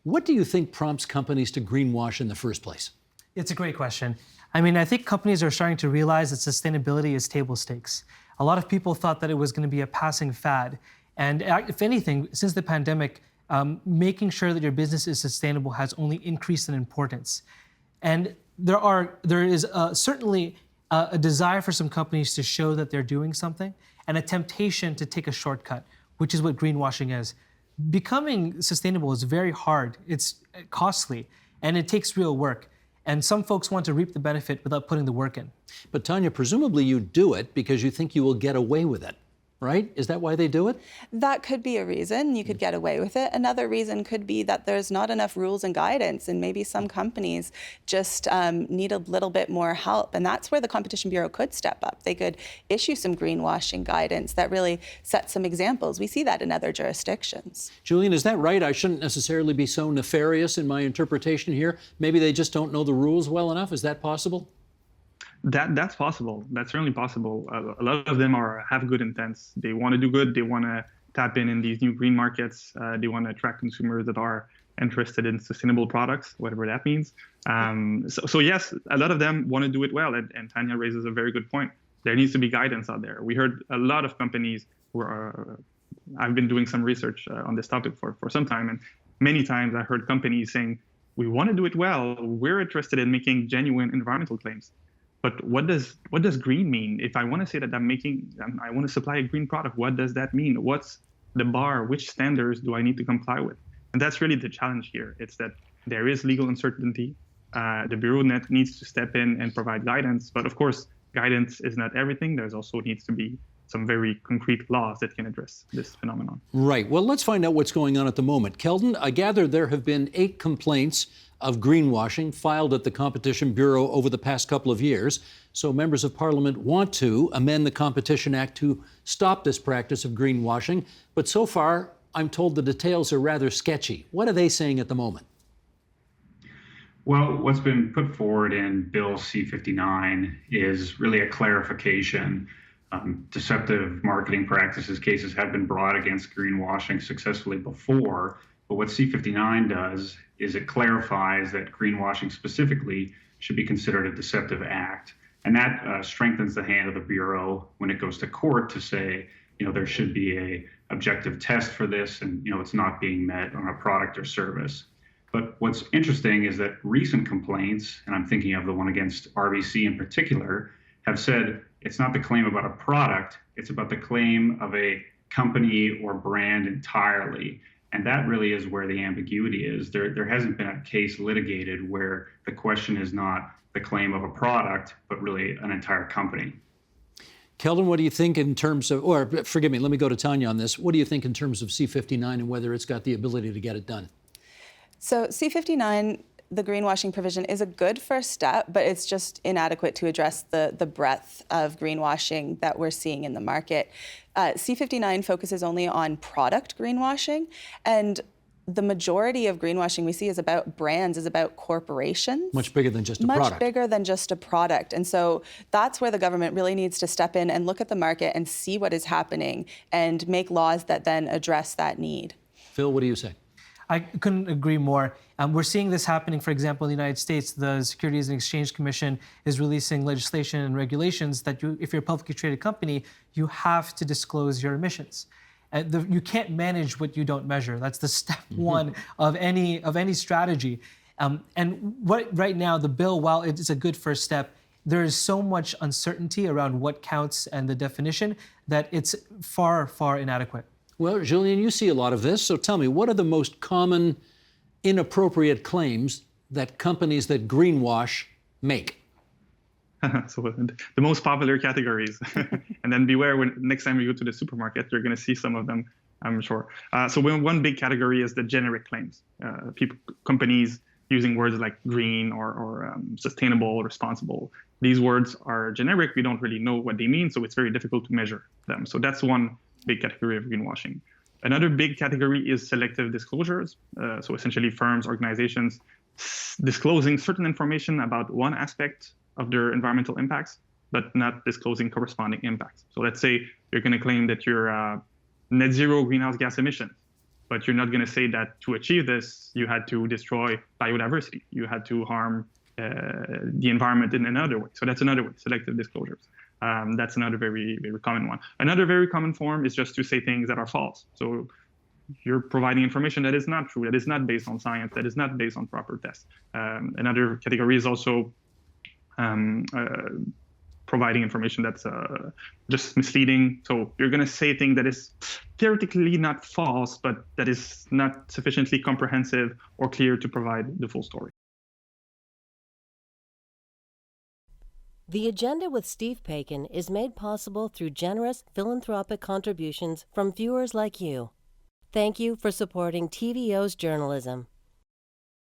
What do you think prompts companies to greenwash in the first place? It's a great question. I mean, I think companies are starting to realize that sustainability is table stakes. A lot of people thought that it was going to be a passing fad. And if anything, since the pandemic, making sure that your business is sustainable has only increased in importance. And there is certainly a desire for some companies to show that they're doing something, and a temptation to take a shortcut, which is what greenwashing is. Becoming sustainable is very hard, it's costly, and it takes real work. And some folks want to reap the benefit without putting the work in. But Tanya, presumably you do it because you think you will get away with it, right? Is that why they do it? That could be a reason you could get away with it. Another reason could be that there's not enough rules and guidance, and maybe some companies just need a little bit more help. And that's where the Competition Bureau could step up. They could issue some greenwashing guidance that really sets some examples. We see that in other jurisdictions. Julian, is that right? I shouldn't necessarily be so nefarious in my interpretation here. Maybe they just don't know the rules well enough. Is that possible? That's possible. That's certainly possible. A lot of them have good intents. They want to do good. They want to tap in these new green markets. They want to attract consumers that are interested in sustainable products, whatever that means. So yes, a lot of them want to do it well. And Tanya raises a very good point. There needs to be guidance out there. We heard a lot of companies I've been doing some research on this topic for some time, and many times I heard companies saying, we want to do it well. We're interested in making genuine environmental claims. But what does green mean? If I want to say that I want to supply a green product, what does that mean? What's the bar? Which standards do I need to comply with? And that's really the challenge here. It's that there is legal uncertainty. The Bureau needs to step in and provide guidance. But of course, guidance is not everything. There's also needs to be some very concrete laws that can address this phenomenon. Right. Well, let's find out what's going on at the moment. Keldon, I gather there have been 8 complaints of greenwashing filed at the Competition Bureau over the past couple of years. So members of Parliament want to amend the Competition Act to stop this practice of greenwashing. But so far, I'm told the details are rather sketchy. What are they saying at the moment? Well, what's been put forward in Bill C-59 is really a clarification. Deceptive marketing practices cases have been brought against greenwashing successfully before, but what C-59 does is it clarifies that greenwashing specifically should be considered a deceptive act. And that strengthens the hand of the Bureau when it goes to court to say, there should be a objective test for this, and, it's not being met on a product or service. But what's interesting is that recent complaints, and I'm thinking of the one against RBC in particular, have said it's not the claim about a product, it's about the claim of a company or brand entirely. And that really is where the ambiguity is. There hasn't been a case litigated where the question is not the claim of a product, but really an entire company. Keldon, what do you think in terms of, or forgive me, let me go to Tanya on this. What do you think in terms of C-59 and whether it's got the ability to get it done? So C-59, the greenwashing provision, is a good first step, but it's just inadequate to address the breadth of greenwashing that we're seeing in the market. C-59 focuses only on product greenwashing, and the majority of greenwashing we see is about brands, is about corporations. Much bigger than just a product. Much bigger than just a product. And so that's where the government really needs to step in and look at the market and see what is happening and make laws that then address that need. Phil, what do you say? I couldn't agree more. We're seeing this happening, for example, in the United States. The Securities and Exchange Commission is releasing legislation and regulations that if you're a publicly traded company, you have to disclose your emissions. You can't manage what you don't measure. That's the step one of any strategy. And right now, the bill, while it's a good first step, there is so much uncertainty around what counts and the definition that it's far, far inadequate. Well, Julian, you see a lot of this, so tell me, what are the most common inappropriate claims that companies that greenwash make? So the most popular categories. And then beware when next time you go to the supermarket, you're going to see some of them, I'm sure. So one big category is the generic claims. Companies using words like green or sustainable, responsible. These words are generic. We don't really know what they mean, so it's very difficult to measure them. So that's one big category of greenwashing. Another big category is selective disclosures. So essentially firms, organizations disclosing certain information about one aspect of their environmental impacts, but not disclosing corresponding impacts. So let's say you're going to claim that you're net zero greenhouse gas emissions, But you're not going to say that to achieve this, you had to destroy biodiversity. You had to harm the environment in another way. So that's another way, selective disclosures. That's another very, very common one. Another very common form is just to say things that are false. So you're providing information that is not true, that is not based on science, that is not based on proper tests. Another category is also providing information that's just misleading. So you're going to say things that is theoretically not false, but that is not sufficiently comprehensive or clear to provide the full story. The Agenda with Steve Paikin is made possible through generous philanthropic contributions from viewers like you. Thank you for supporting TVO's journalism.